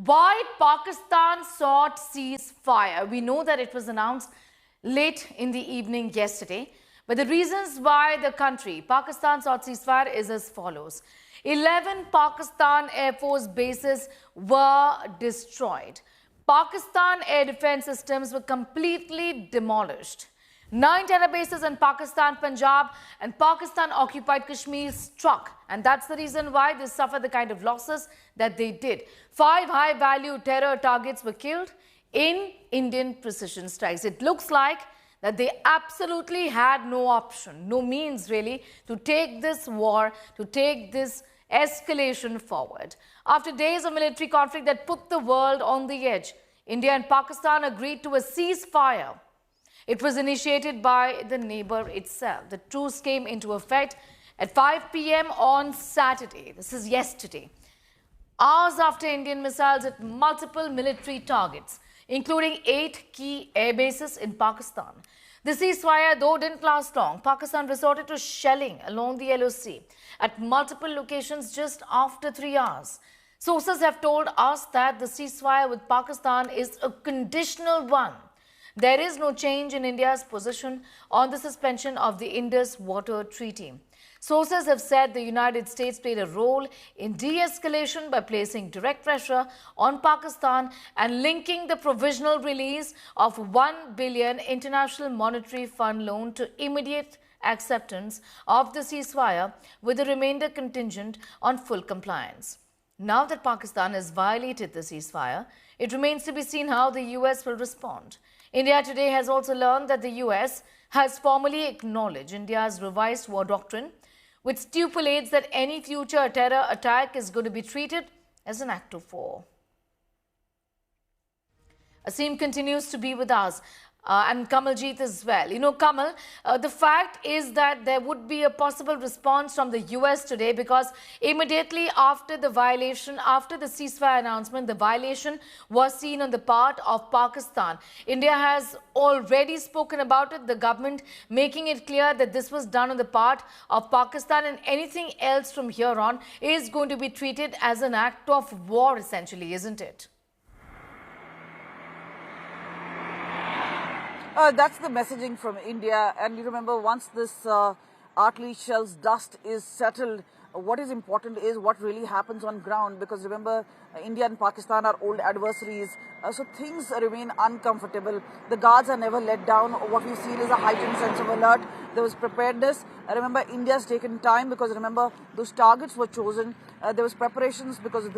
Why Pakistan sought ceasefire? We know that it was announced late in the evening yesterday. But the reasons why the country, Pakistan, sought ceasefire is as follows. 11 Pakistan Air Force bases were destroyed. Pakistan air defense systems were completely demolished. 9 terror bases in Pakistan, Punjab and Pakistan-occupied Kashmir struck. And that's the reason why they suffered the kind of losses that they did. 5 high-value terror targets were killed in Indian precision strikes. It looks like that they absolutely had no option, no means really, to take this war, to take this escalation forward. After days of military conflict that put the world on the edge, India and Pakistan agreed to a ceasefire. It was initiated by the neighbor itself. The truce came into effect at 5 p.m. on Saturday. This is yesterday. Hours after Indian missiles hit multiple military targets, including 8 key air bases in Pakistan. The ceasefire, though, didn't last long. Pakistan resorted to shelling along the LOC at multiple locations just after 3 hours. Sources have told us that the ceasefire with Pakistan is a conditional one. There is no change in India's position on the suspension of the Indus Water Treaty. Sources have said the United States played a role in de-escalation by placing direct pressure on Pakistan and linking the provisional release of $1 billion International Monetary Fund loan to immediate acceptance of the ceasefire, with the remainder contingent on full compliance. Now that Pakistan has violated the ceasefire, it remains to be seen how the US will respond. India today has also learned that the US has formally acknowledged India's revised war doctrine, which stipulates that any future terror attack is going to be treated as an act of war. Asim continues to be with us. And Kamaljeet as well. You know, Kamal, the fact is that there would be a possible response from the US today because immediately after the violation, after the ceasefire announcement, the violation was seen on the part of Pakistan. India has already spoken about it, the government making it clear that this was done on the part of Pakistan, and anything else from here on is going to be treated as an act of war, essentially, isn't it? That's the messaging from India. And you remember, once this artillery shells dust is settled, what is important is what really happens on ground. Because remember, India and Pakistan are old adversaries. So things remain uncomfortable. The guards are never let down. What we've seen is a heightened sense of alert. There was preparedness. Remember, India's taken time because remember, those targets were chosen. There was preparations because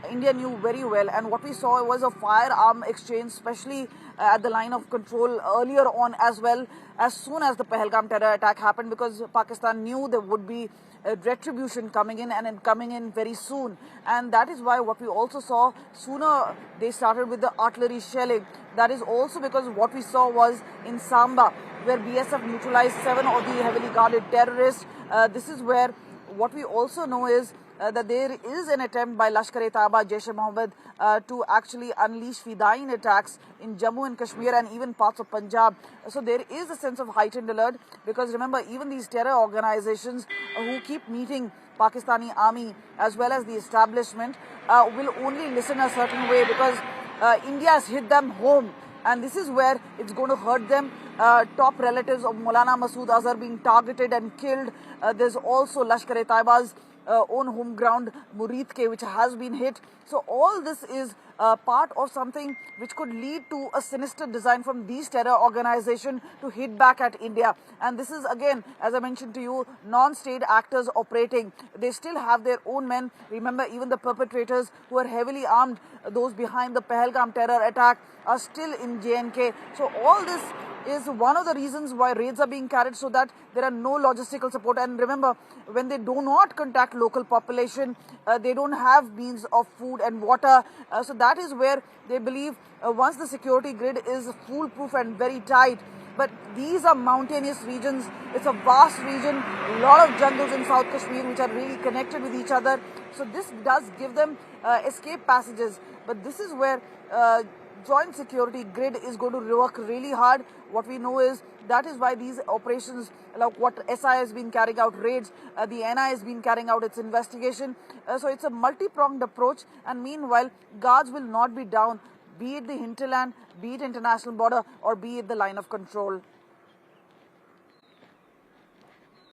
India knew very well. And what we saw was a firearm exchange, especially at the line of control earlier on as well, as soon as the Pahalgam terror attack happened, because Pakistan knew there would be retribution coming in, and coming in very soon. And that is why what we also saw, sooner they started with the artillery shelling. That is also because what we saw was in Samba, where BSF neutralized 7 of the heavily guarded terrorists. This is where what we also know is that there is an attempt by Lashkar-e-Taiba, Jaish-e-Mohammed to actually unleash Fidain attacks in Jammu and Kashmir and even parts of Punjab. So there is a sense of heightened alert, because remember, even these terror organizations who keep meeting Pakistani army as well as the establishment will only listen a certain way, because India has hit them home. And this is where it's going to hurt them. Top relatives of Maulana Masood Azhar being targeted and killed. There's also Lashkar-e-Taiba's own home ground, Murid Ke, which has been hit. So all this is part of something which could lead to a sinister design from these terror organizations to hit back at India. And this is, again, as I mentioned to you, non-state actors operating. They still have their own men. Remember, even the perpetrators who are heavily armed, those behind the Pahalgam terror attack, are still in J&K. So all this is one of the reasons why raids are being carried, so that there are no logistical support. And remember, when they do not contact local population, they don't have means of food and water. So that is where they believe once the security grid is foolproof and very tight. But these are mountainous regions. It's a vast region, a lot of jungles in South Kashmir which are really connected with each other. So this does give them escape passages. But this is where joint security grid is going to work really hard. What we know is that is why these operations, like what SI has been carrying out raids, the NI has been carrying out its investigation. So it's a multi-pronged approach, and meanwhile, guards will not be down, be it the hinterland, be it international border, or be it the line of control.